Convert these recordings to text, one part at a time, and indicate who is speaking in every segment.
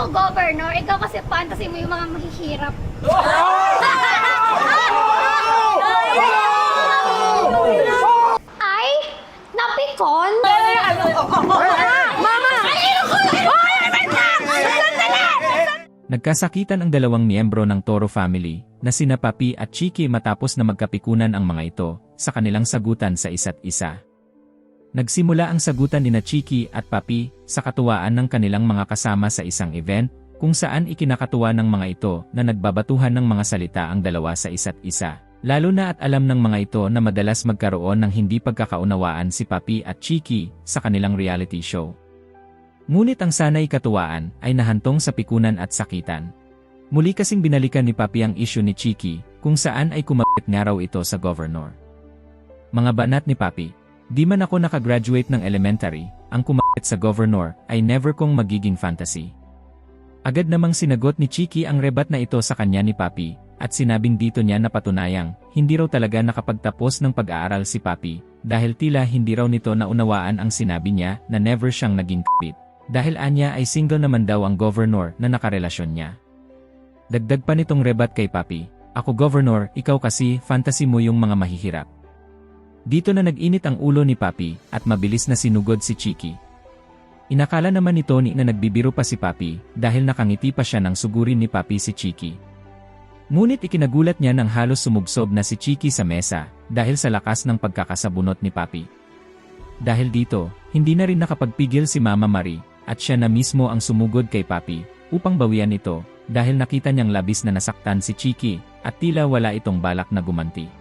Speaker 1: ako governor, ikaw kasi fantasy mo yung mga mahihirap. Ay, napikon? Mama!
Speaker 2: Nagkasakitan ang dalawang miyembro ng Toro family na sina Papi at Chiki matapos na magkapikunan ang mga ito sa kanilang sagutan sa isa't isa. Nagsimula ang sagutan ni Chiki at Papi sa katuwaan ng kanilang mga kasama sa isang event kung saan ikinakatuwa ng mga ito na nagbabatuhan ng mga salita ang dalawa sa isa't isa. Lalo na at alam ng mga ito na madalas magkaroon ng hindi pagkakaunawaan si Papi at Chiki sa kanilang reality show. Ngunit ang sanay katuwaan ay nahantong sa pikunan at sakitan. Muli kasing binalikan ni Papi ang issue ni Chiki kung saan ay kumapit nga raw ito sa governor. Mga banat ni Papi, di man ako nakagraduate ng elementary, ang kumapit sa governor ay never kong magiging fantasy. Agad namang sinagot ni Chiki ang rebat na ito sa kanya ni Papi at sinabing dito niya napatunayang hindi raw talaga nakapagtapos ng pag-aaral si Papi dahil tila hindi raw nito naunawaan ang sinabi niya na never siyang naging kapit. Dahil anya ay single naman daw ang governor na nakarelasyon niya. Dagdag pa nitong rebat kay Papi, ako governor, ikaw kasi fantasy mo yung mga mahihirap. Dito na nag-init ang ulo ni Papi at mabilis na sinugod si Chiki. Inakala naman ni Tony na nagbibiro pa si Papi dahil nakangiti pa siya nang sugurin ni Papi si Chiki. Ngunit ikinagulat niya nang halos sumubsob na si Chiki sa mesa dahil sa lakas ng pagkakasabunot ni Papi. Dahil dito, hindi na rin nakapagpigil si Mama Marie at siya na mismo ang sumugod kay Papi upang bawian ito dahil nakita niyang labis na nasaktan si Chiki at tila wala itong balak na gumanti.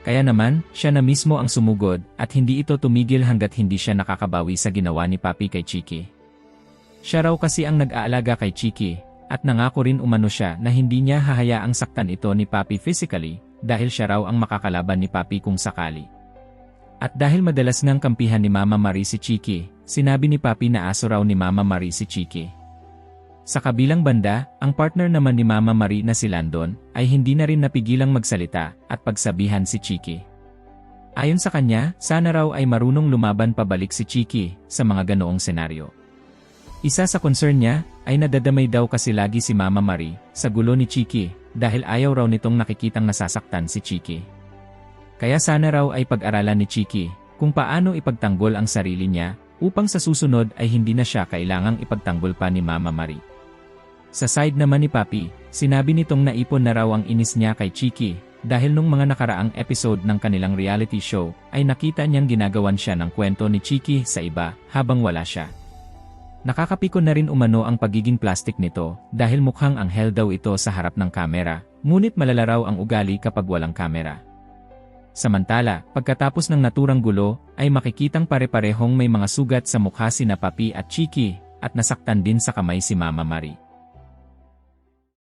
Speaker 2: Kaya naman, siya na mismo ang sumugod at hindi ito tumigil hanggat hindi siya nakakabawi sa ginawa ni Papi kay Chiki. Siya raw kasi ang nag-aalaga kay Chiki at nangako rin umano siya na hindi niya hahayaang saktan ito ni Papi physically dahil siya raw ang makakalaban ni Papi kung sakali. At dahil madalas ngang kampihan ni Mama Marie si Chiki, sinabi ni Papi na aso raw ni Mama Marie si Chiki. Sa kabilang banda, ang partner naman ni Mama Marie na si Landon ay hindi na rin napigilang magsalita at pagsabihan si Chiki. Ayon sa kanya, sana raw ay marunong lumaban pabalik si Chiki sa mga ganoong senaryo. Isa sa concern niya ay nadadamay daw kasi lagi si Mama Marie sa gulo ni Chiki dahil ayaw raw nitong nakikitang nasasaktan si Chiki. Kaya sana raw ay pag-aralan ni Chiki kung paano ipagtanggol ang sarili niya upang sa susunod ay hindi na siya kailangang ipagtanggol pa ni Mama Marie. Sa side naman ni Papi, sinabi nitong naipon na raw ang inis niya kay Chiki dahil nung mga nakaraang episode ng kanilang reality show ay nakita niyang ginagawan siya ng kwento ni Chiki sa iba habang wala siya. Nakakapikon na rin umano ang pagiging plastic nito dahil mukhang anghel daw ito sa harap ng kamera, ngunit malala raw ang ugali kapag walang kamera. Samantala, pagkatapos ng naturang gulo, ay makikitang pare-parehong may mga sugat sa mukha sina Papi at Chiki, at nasaktan din sa kamay si Mama Marie.